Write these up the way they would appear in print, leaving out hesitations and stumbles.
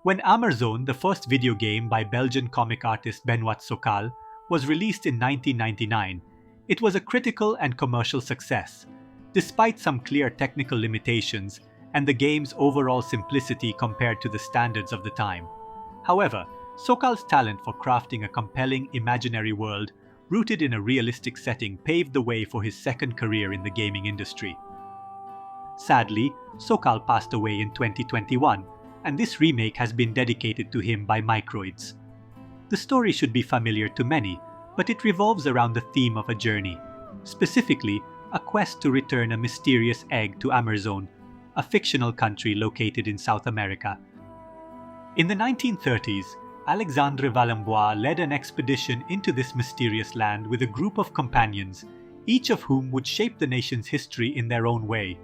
When Amerzone, the first video game by Belgian comic artist Benoit Sokal, was released in 1999, it was a critical and commercial success, despite some clear technical limitations and the game's overall simplicity compared to the standards of the time. However, Sokal's talent for crafting a compelling imaginary world rooted in a realistic setting paved the way for his second career in the gaming industry. Sadly, Sokal passed away in 2021, and this remake has been dedicated to him by Microids. The story should be familiar to many, but it revolves around the theme of a journey, specifically a quest to return a mysterious egg to Amerzone, a fictional country located in South America. In the 1930s, Alexandre Valembois led an expedition into this mysterious land with a group of companions, each of whom would shape the nation's history in their own way.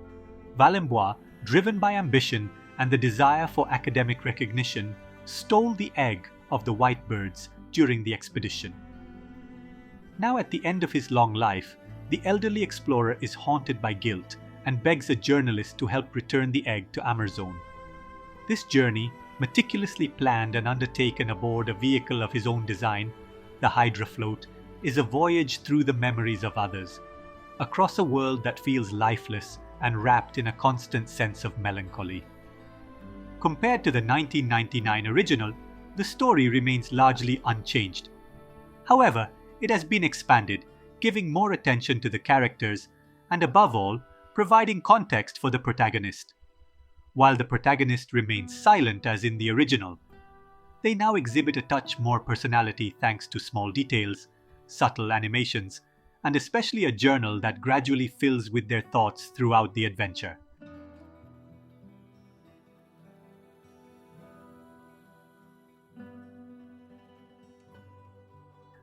Valembois, driven by ambition and the desire for academic recognition, stole the egg of the white birds during the expedition. Now at the end of his long life, the elderly explorer is haunted by guilt and begs a journalist to help return the egg to Amerzone. This journey, meticulously planned and undertaken aboard a vehicle of his own design, the Hydra Float, is a voyage through the memories of others, across a world that feels lifeless and wrapped in a constant sense of melancholy. Compared to the 1999 original, the story remains largely unchanged. However, it has been expanded, giving more attention to the characters and, above all, providing context for the protagonist. While the protagonist remains silent as in the original, they now exhibit a touch more personality thanks to small details, subtle animations, and especially a journal that gradually fills with their thoughts throughout the adventure.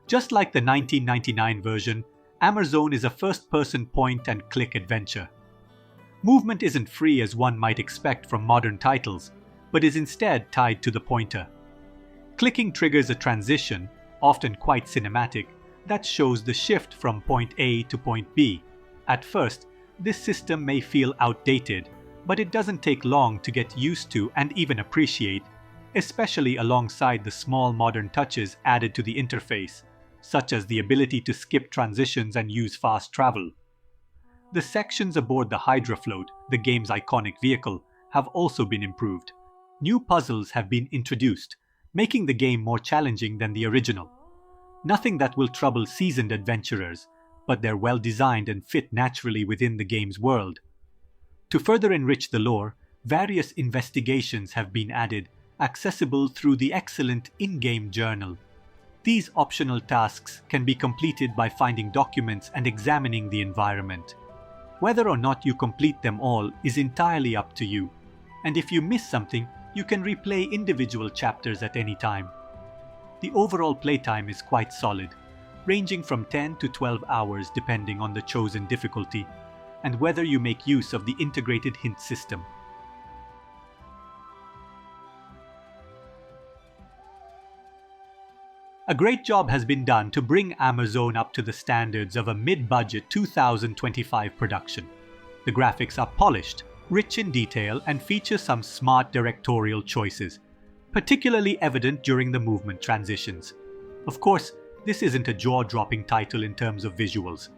Just like the 1999 version, Amerzone is a first-person point-and-click adventure. Movement isn't free as one might expect from modern titles, but is instead tied to the pointer. Clicking triggers a transition, often quite cinematic, that shows the shift from point A to point B. At first, this system may feel outdated, but it doesn't take long to get used to and even appreciate, especially alongside the small modern touches added to the interface, such as the ability to skip transitions and use fast travel. The sections aboard the Hydra Float, the game's iconic vehicle, have also been improved. New puzzles have been introduced, making the game more challenging than the original. Nothing that will trouble seasoned adventurers, but they're well designed and fit naturally within the game's world. To further enrich the lore, various investigations have been added, accessible through the excellent in-game journal. These optional tasks can be completed by finding documents and examining the environment. Whether or not you complete them all is entirely up to you, and if you miss something, you can replay individual chapters at any time. The overall playtime is quite solid, ranging from 10 to 12 hours depending on the chosen difficulty, and whether you make use of the integrated hint system. A great job has been done to bring Amerzone up to the standards of a mid-budget 2025 production. The graphics are polished, rich in detail, and feature some smart directorial choices, particularly evident during the movement transitions. Of course, this isn't a jaw-dropping title in terms of visuals.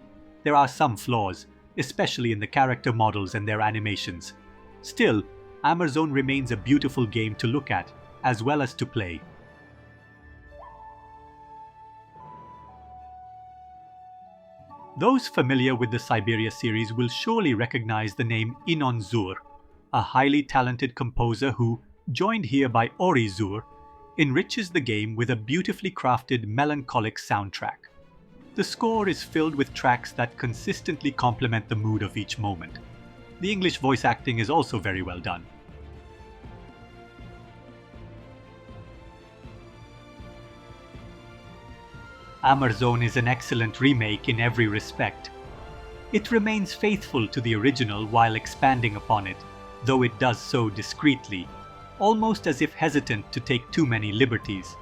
There are some flaws, especially in the character models and their animations. Still, Amerzone remains a beautiful game to look at, as well as to play. Those familiar with the Siberia series will surely recognize the name Inon Zur, a highly talented composer who, joined here by Ori Zur, enriches the game with a beautifully crafted melancholic soundtrack. The score is filled with tracks that consistently complement the mood of each moment. The English voice acting is also very well done. Amerzone is an excellent remake in every respect. It remains faithful to the original while expanding upon it, though it does so discreetly, almost as if hesitant to take too many liberties.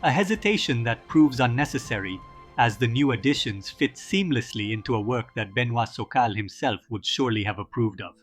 A hesitation that proves unnecessary, as the new additions fit seamlessly into a work that Benoit Sokal himself would surely have approved of.